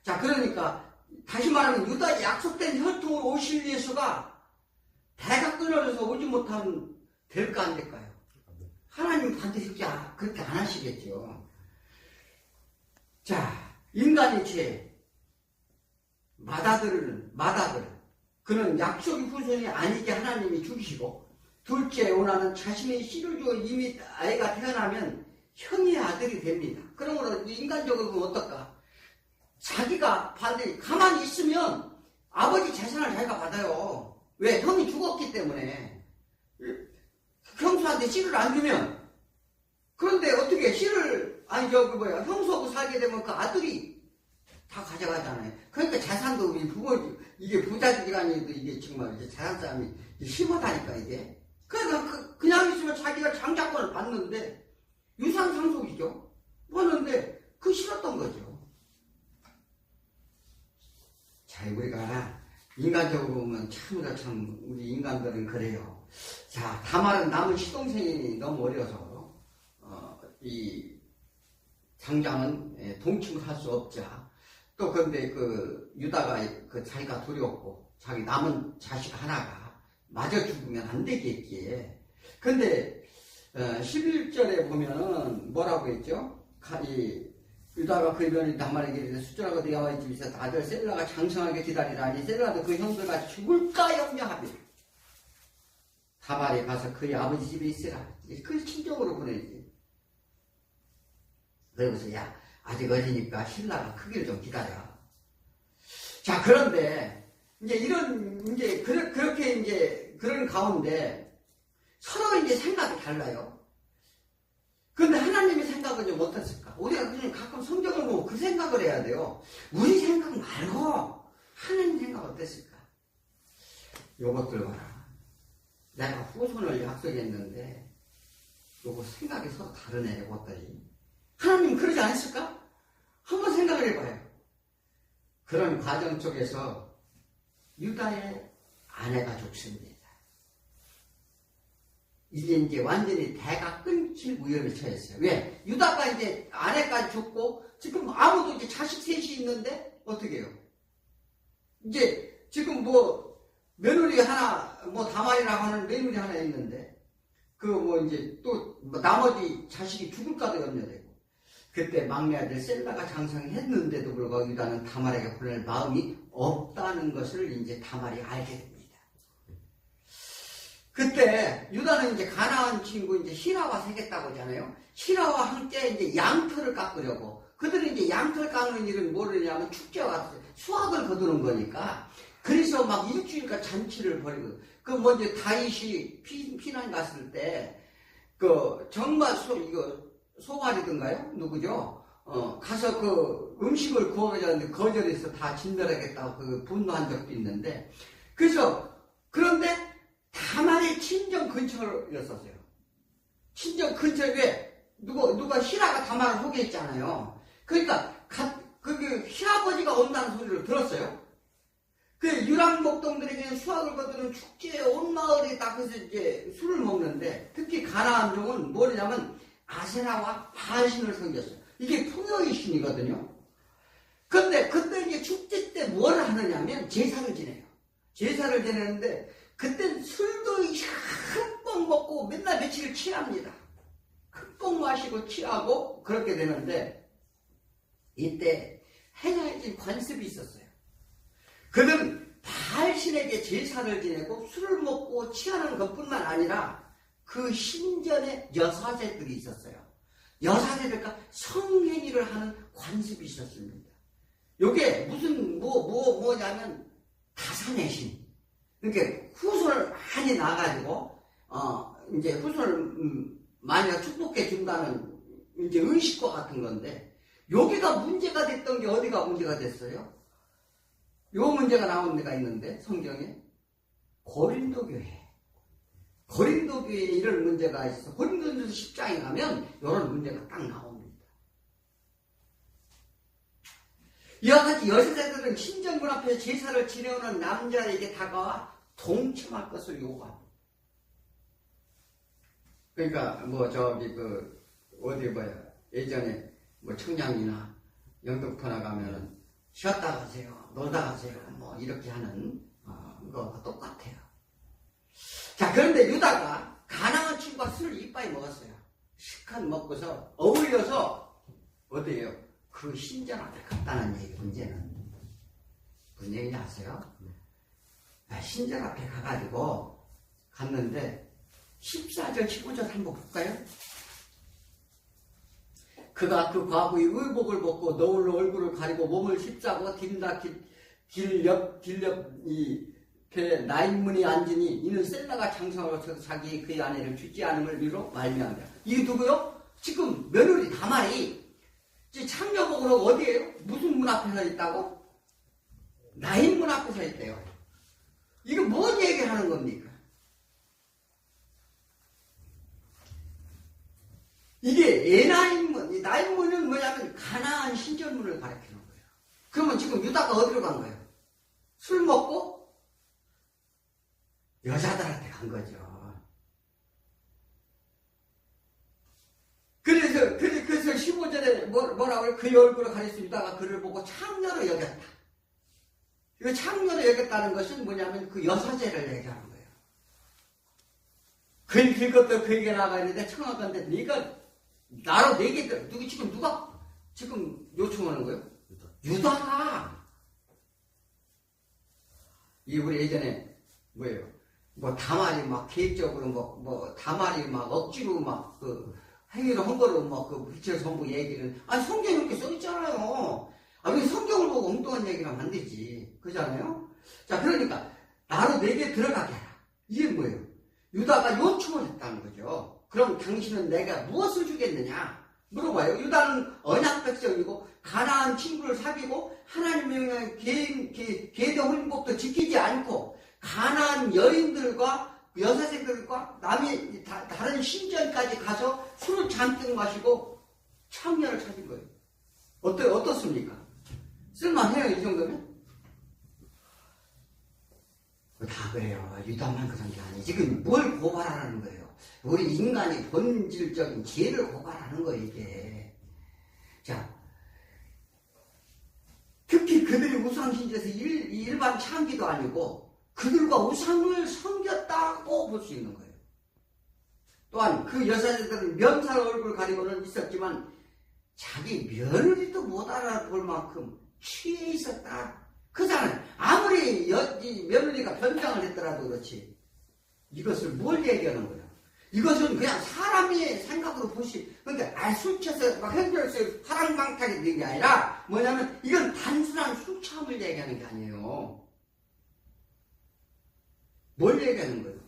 자, 그러니까 다시 말하면 유다의 약속된 혈통으로 오실 예수가 배가 끊어져서 오지 못하면 될까 안 될까요? 하나님 반드시 그렇게 안 하시겠죠. 자, 인간의 죄 마다들 그는 약속의 후손이 아니게 하나님이 죽이시고 둘째 오나는 자신의 씨를 주어 이미 아이가 태어나면 형의 아들이 됩니다. 그러므로 인간적으로 보면 어떨까? 자기가 반드시 가만히 있으면 아버지 재산을 자기가 받아요. 왜? 형이 죽었기 때문에. 형수한테 씨를 안 주면, 그런데 어떻게 형수하고 살게 되면 그 아들이 다 가져가잖아요. 그러니까 재산도 이게 부자지간이도 이게 정말 이제 재산 싸움이 심하다니까 이게. 그러니까 그냥 있으면 자기가 장자권을 받는데 유산 상속이죠. 받는데 그 싫었던 거죠. 자, 우리가 인간적으로 보면 참 우리 인간들은 그래요. 자, 다말은 남은 시동생이 너무 어려서 이 장자는 동침할 수 없자. 또 근데 유다가 자기가 두려웠고 자기 남은 자식 하나가 마저 죽으면 안 되겠기에. 근데 11절에 보면은 뭐라고 했죠? 유다가 그 변이 다말에게 이르되 수절하고 내 여호와의 집에서 아들 셀라가 장성하게 기다리라니 셀라도 그 형들과 죽을까 염려하며 다말에 가서 그의 아버지 집에 있으라. 그 친정으로 보내지. 그러면서 아직 어리니까 신라가 크기를 좀 기다려. 자, 그런데 이제 그렇게 이제 그런 가운데 서로 이제 생각이 달라요. 근데 하나님의 생각은 좀 어떻습니까? 우리가 그냥 가끔 성경을 보고 그 생각을 해야 돼요. 우리 생각 말고 하나님 생각 어땠을까? 요것들 봐라. 내가 후손을 약속했는데 요거 생각이 서로 다르네, 요것들이. 하나님 그러지 않았을까? 한번 생각을 해봐요. 그런 과정 속에서 유다의 아내가 죽습니다. 이제 완전히 대가 끊길 위험에 처했어요. 왜? 유다가 이제 아내까지 죽고 지금 아무도 이제 자식 셋이 있는데 어떻게 해요? 이제 지금 뭐 며느리 하나, 뭐 다말이라고 하는 며느리 하나 있는데 그 뭐 이제 또 나머지 자식이 죽을까도 염려되고 그때 막내 아들 셀라가 장성했는데도 불구하고 유다는 다말에게 보낼 마음이 없다는 것을 이제 다말이 알게 됩니다. 그때 유다는 이제 가나안 친구 이제 히라와 새겼다고 하잖아요. 히라와 함께 이제 양털을 깎으려고. 그들은 이제 양털 깎는 일은 뭐냐면 축제와 같은 수확을 거두는 거니까. 그래서 막 일주일간 잔치를 벌이고. 그 먼저 다윗이 피난 갔을 때, 정말 소갈이든가요? 누구죠? 가서 그 음식을 구워가지고 거절해서 다 진멸하겠다고 분노한 적도 있는데. 그런데 다말의 친정 근처였었어요. 친정 근처에 왜? 누가 히라가 다말을 소개했잖아요. 그러니까, 히아버지가 온다는 소리를 들었어요. 그 유랑목동들에게는 수확을 거두는 축제에 온 마을이 딱 해서 이제 술을 먹는데, 특히 가나안족은 뭐냐면 아세라와 바알신을 섬겼어요. 이게 풍요의 신이거든요. 근데 그때 이제 축제 때 뭘 하느냐면 제사를 지내요. 제사를 지내는데, 그땐 술도 흠뻑 먹고 맨날 며칠을 취합니다. 흠뻑 마시고 취하고 그렇게 되는데 이때 행해진 관습이 있었어요. 그는 바알신에게 제사를 지내고 술을 먹고 취하는 것뿐만 아니라 그 신전에 여사제들이 있었어요. 여사제들과 성행위를 하는 관습이 있었습니다. 요게 뭐냐면 다산의 신. 그러니까 후손을 많이 낳아가지고 이제 후손을 많이 축복해 준다는 이제 의식과 같은 건데 여기가 문제가 됐던 게 어디가 문제가 됐어요? 요 문제가 나온 데가 있는데 성경에 고린도 교회. 고린도 교회에 이런 문제가 있어서 고린도전서 10장에 가면 이런 문제가 딱 나옵니다. 이와 같이 여사제들은 신정문 앞에서 제사를 지내오는 남자에게 다가와 동침할 것을 요구합니다. 그러니까 예전에 청량리나 영등포나 가면은 쉬었다 가세요, 놀다 가세요, 이렇게 하는 거가 똑같아요. 자, 그런데 유다가 가나안 친구가 술을 이빠이 먹었어요. 시컷 먹고서 어울려서 어디에요? 그 신전 앞에 갔다는 얘기. 문제는 무슨 얘기인지 아세요? 신전 앞에 가가지고 갔는데 14절 15절 한번 볼까요? 그가 그 과부의 의복을 벗고 너울로 얼굴을 가리고 몸을 십자고 길옆 이 배 나인문이 앉으니 이는 셀라가 장성하고 자기 그의 아내를 죽지 않음을 위로 말미암다. 이게 누구요? 지금 며느리 다말이 창녀복으로 어디에요? 무슨 문 앞에 서 있다고? 나인문 앞에 서 있대요. 이거 뭔 얘기를 하는 겁니까? 이게 나인문, 나인문은 뭐냐면 가나안 신전문을 가리키는 거예요. 그러면 지금 유다가 어디로 간 거예요? 술 먹고 여자들한테 간 거죠. 그래서 15절에 뭐라고 해요? 그의 얼굴을 가리켜 유다가 그를 보고 창녀로 여겼다. 이 창녀로 여겼다는 것은 뭐냐면 그 여사제를 얘기하는 거예요. 그것도 그에게 나가 있는데 청하건대 네가 나로 내게 누가 지금 요청하는 거예요? 유다가. 우리 예전에 뭐예요? 다말이 막 계획적으로 다말이 막 억지로 막 행위를 한 거로 그 빛의 성부 얘기는 성경에 이렇게 써있잖아요. 왜 성경을 보고 엉뚱한 얘기를 하면 안 되지. 그렇잖아요? 자, 그러니까 나로 내게 들어가게 하라. 이게 뭐예요? 유다가 요청을 했다는 거죠. 그럼 당신은 내가 무엇을 주겠느냐? 물어봐요. 유다는 언약 백성이고 가나안 친구를 사귀고 하나님의 계명 율법도 지키지 않고 가나안 여인들과 여사생들과 남의 다른 신전까지 가서 술을 잔뜩 마시고 창녀를 찾은 거예요. 어떻습니까? 쓸만해요, 이 정도면? 다 그래요. 유다만 그런 게 아니지. 지금 뭘 고발하는 거예요? 우리 인간의 본질적인 죄를 고발하는 거예요, 이게. 자, 특히 그들이 우상신에서 일반 창기도 아니고 그들과 우상을 섬겼다고 볼 수 있는 거예요. 또한 그 여사들은 면살 얼굴 가리고는 있었지만 자기 며느리도 못 알아볼 만큼 취해 있었다. 그 사람 아무리 며느리가 변장을 했더라도 그렇지. 이것을 뭘 얘기하는 거야? 이것은 그냥 사람의 생각으로 그러니까 술 취해서 막 흔들어서 사랑방탕이 된 게 아니라 뭐냐면 이건 단순한 술 취함을 얘기하는 게 아니에요. 뭘 얘기하는 거예요?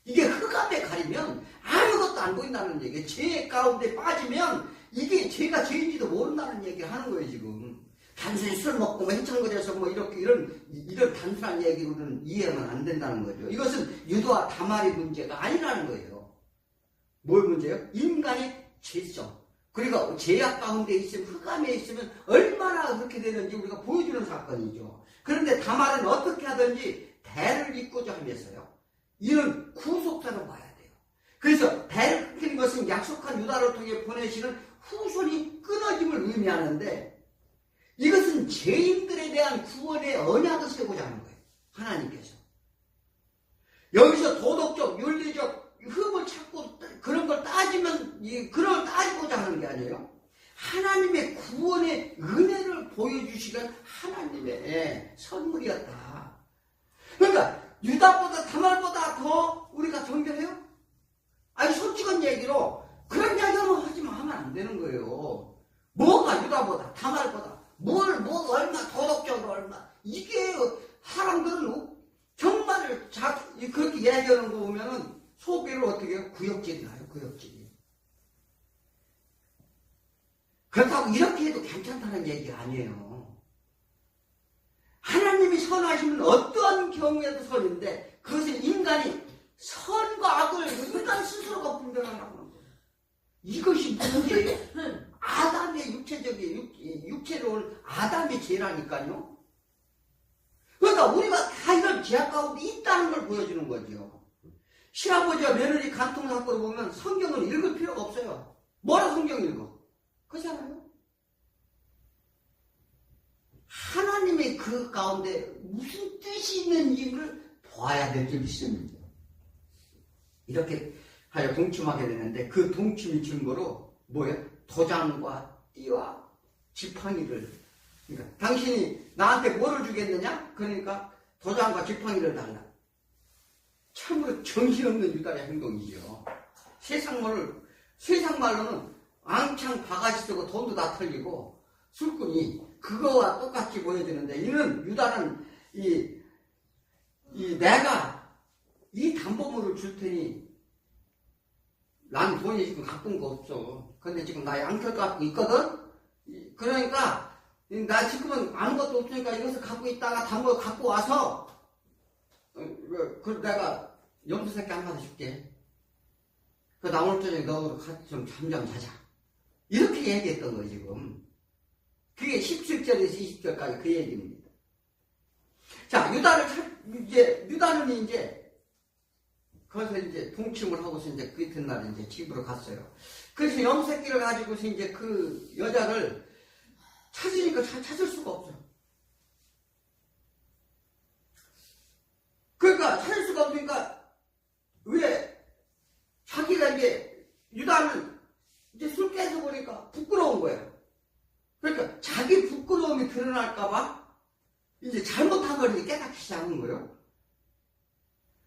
이게 흑암에 가리면 아무것도 안 보인다는 얘기예요. 죄 가운데 빠지면 이게 죄가 죄인지도 모른다는 얘기를 하는 거예요, 지금. 단순히 술 먹고 행청거려서 이런 단순한 얘기로는 이해하면 안 된다는 거죠. 이것은 유다와 다말의 문제가 아니라는 거예요. 뭘 문제예요? 인간의 죄성. 그리고 죄악 가운데 있으면, 흑암에 있으면 얼마나 그렇게 되는지 우리가 보여주는 사건이죠. 그런데 다말은 어떻게 하든지 대를 잇고자 하면서요. 이는 구속사로 봐야 돼요. 그래서 대를 끊기는 것은 약속한 유다를 통해 보내시는 후손이 끊어짐을 의미하는데 이것은 죄인들에 대한 구원의 언약을 세우고자 하는 거예요. 하나님께서. 여기서 도덕적, 윤리적 흠을 찾고 그런 걸 그런 걸 따지고자 하는 게 아니에요. 하나님의 구원의 은혜를 보여주시는 하나님의 선물이었다. 그러니까 유다보다 다말보다 더 우리가 존경해요? 솔직한 얘기로 그런 이야기는 하면 안 되는 거예요. 뭐가 유다보다 다말보다 얼마 도덕적으로 얼마 이게 사람들은 정말 그렇게 이야기하는 거 보면은 속으로 어떻게 해요? 구역질이 나요, 구역질이. 그렇다고 이렇게 해도 괜찮다는 얘기가 아니에요. 하나님이 선하시면 어떠한 경우에도 선인데 그것은 인간이 선과 악을 인간 스스로가 분별하라고 하는 거예요. 이것이 문제예요. 아담의 육체로 온 아담의 죄라니까요. 그러니까 우리가 다 이런 죄악 가운데 있다는 걸 보여주는 거죠. 시아버지와 며느리 간통 사건을 보면 성경을 읽을 필요가 없어요. 뭐라 성경 읽어? 그렇잖아요. 하나님의 그 가운데 무슨 뜻이 있는지를 봐야 될 줄 믿습니다. 이렇게 하여 동침하게 되는데 그 동침이 증거로 뭐예요? 도장과 띠와 지팡이를 그러니까 당신이 나한테 뭐를 주겠느냐? 그러니까 도장과 지팡이를 달라. 참으로 정신없는 유다의 행동이죠. 세상 말로는 왕창 바가지 쓰고 돈도 다 털리고 술꾼이 그거와 똑같이 보여지는데 이는 유다는 내가 이 담보물을 줄 테니 난 돈이 지금 갖고 거 없어. 근데 지금 나 양털 갖고 있거든? 그러니까 나 지금은 아무것도 없으니까 이것을 갖고 있다가 담보 갖고 와서 내가 염소새끼 한 마리 줄게. 나 오늘 저녁에 너 같이 좀 잠 자자. 이렇게 얘기했던 거예요, 지금. 그게 17절에서 20절까지 그 얘기입니다. 자, 유다는 이제, 거기서 이제 동침을 하고서 이제 그 이튿날 이제 집으로 갔어요. 그래서 염소새끼를 가지고서 이제 그 여자를 찾으니까 찾을 수가 없어요. 그러니까 찾을 수가 없으니까 왜 자기가 이제 유다는 이제 술 깨서 보니까 부끄러운 거예요. 그러니까 자기 부끄러움이 드러날까봐 이제 잘못한 걸 이제 깨닫기 시작한 거예요.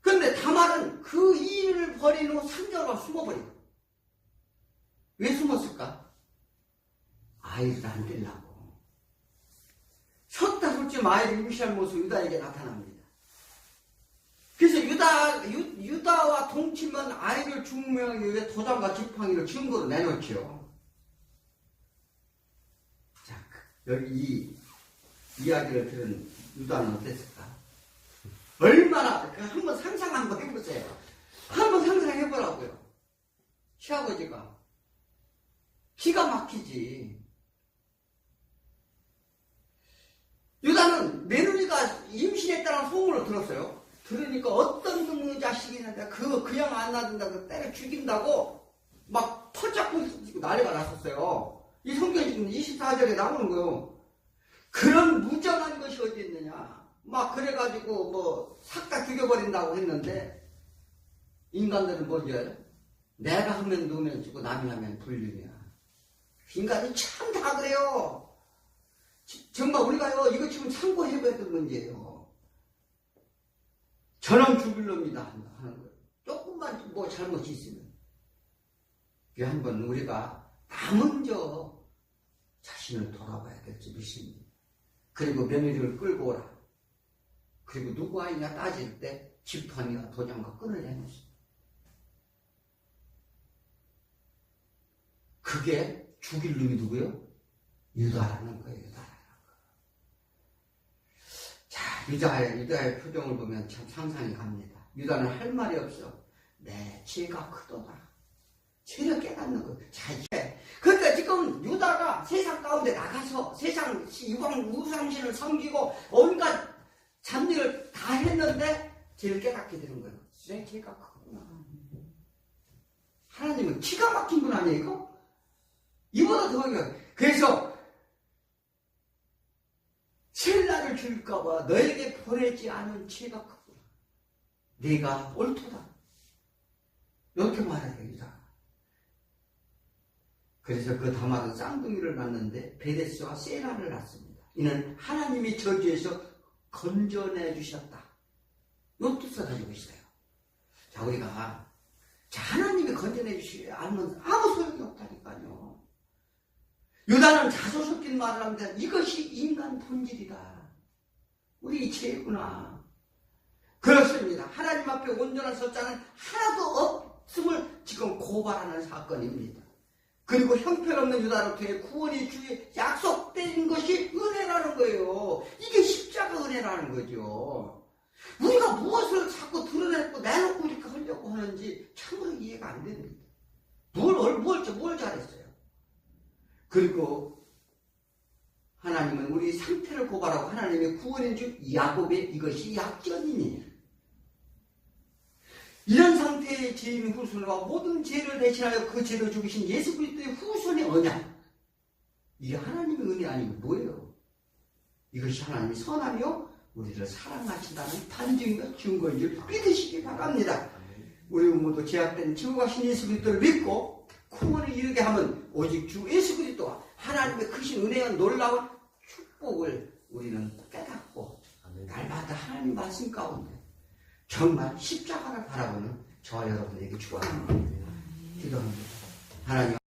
근데 다말은 그 일을 버린 후 3개월간 숨어버리고 왜 숨었을까? 아이를 안 떼려고. 섰다 솔직히 아이를 무시할 모습 유다에게 나타납니다. 그래서 유다와 동침은 아이를 중명하기 위해 도장과 지팡이를 증거로 내놓죠. 자, 여기 이 이야기를 들은 유다는 어땠을까? 얼마나, 한번 상상 한번 해보세요. 한번 상상해보라고요. 시아버지가. 기가 막히지. 유다는 며느리가 임신했다는 소문을 들었어요. 들으니까 어떤 놈의 자식이 있는데 그냥 안 놔둔다고 때려 죽인다고 막 털잡고 난리가 났었어요. 이 성경 지금 24절에 나오는 거예요. 그런 무정한 것이 어디 있느냐. 막 그래가지고 뭐 싹 다 죽여버린다고 했는데 인간들은 뭐죠? 내가 하면 누면 주고 남이 하면 불륜이야. 인간이 참 다 그래요. 정말 우리가요 이거 지금 참고해봐야 될 문제예요. 저놈 죽일 놈이다 하는 거예요. 조금만 뭐 잘못이 있으면 이게 한번 우리가 나 먼저 자신을 돌아봐야 될지 믿습니다. 그리고 며느리를 끌고 오라. 그리고 누구 아이냐 따질 때 지팡이와 도장과 끈을 내놓습니다. 그게 죽일 놈이 누구요? 유다라는 거예요. 자, 유다의 표정을 보면 참 상상이 갑니다. 유다는 할 말이 없어. 내 죄가 크도다. 죄를 깨닫는 거예요. 자, 이게. 그러니까 지금 유다가 세상 가운데 나가서 세상 이방 우상신을 섬기고 온갖 잡일을 다 했는데 죄를 깨닫게 되는 거예요. 내 죄가 크구나. 하나님은 기가 막힌 분 아니에요, 이거? 이보다 더 막혀요. 그래서 셀라를 줄까봐 너에게 보내지 않은 죄가 크구나. 네가 옳도다. 이렇게 말해요, 유다가. 그래서 그 다말은 쌍둥이를 낳는데 베데스와 세라를 낳습니다. 이는 하나님이 저주에서 건져내 주셨다. 이 뜻을 가지고 있어요. 자, 우리가 하나님이 건져내 주시지 않으면 아무 소용이 없다니까요. 유다는 자소 섞인 말을 합니다. 이것이 인간 본질이다. 우리 죄구나. 그렇습니다. 하나님 앞에 온전한 숫자는 하나도 없음을 지금 고발하는 사건입니다. 그리고 형편없는 유다로부터의 구원이 주의 약속된 것이 은혜라는 거예요. 이게 십자가 은혜라는 거죠. 우리가 무엇을 자꾸 드러내고 내놓고 이렇게 하려고 하는지 참으로 이해가 안 됩니다. 뭘 잘했어요. 그리고 하나님은 우리 상태를 고발하고 하나님의 구원인 줄 야곱의 이것이 약전이니 이런 상태의 죄인 후손과 모든 죄를 대신하여 그 죄를 죽이신 예수 그리스도의 후손의 언약. 이게 하나님의 은혜 아니면 뭐예요? 이것이 하나님의 선하며 우리를 사랑하신다는 반증과 증거인 줄 믿으시기 바랍니다. 우리 모두 제약된 지구가신 예수 그리스도를 믿고 구원에 이르게 하면 오직 주 예수 그리스도와 하나님의 크신 은혜와 놀라운 축복을 우리는 깨닫고 날마다 하나님 말씀 가운데 정말 십자가를 바라보는 저와 여러분에게 축원합니다. 기도합니다. 하나님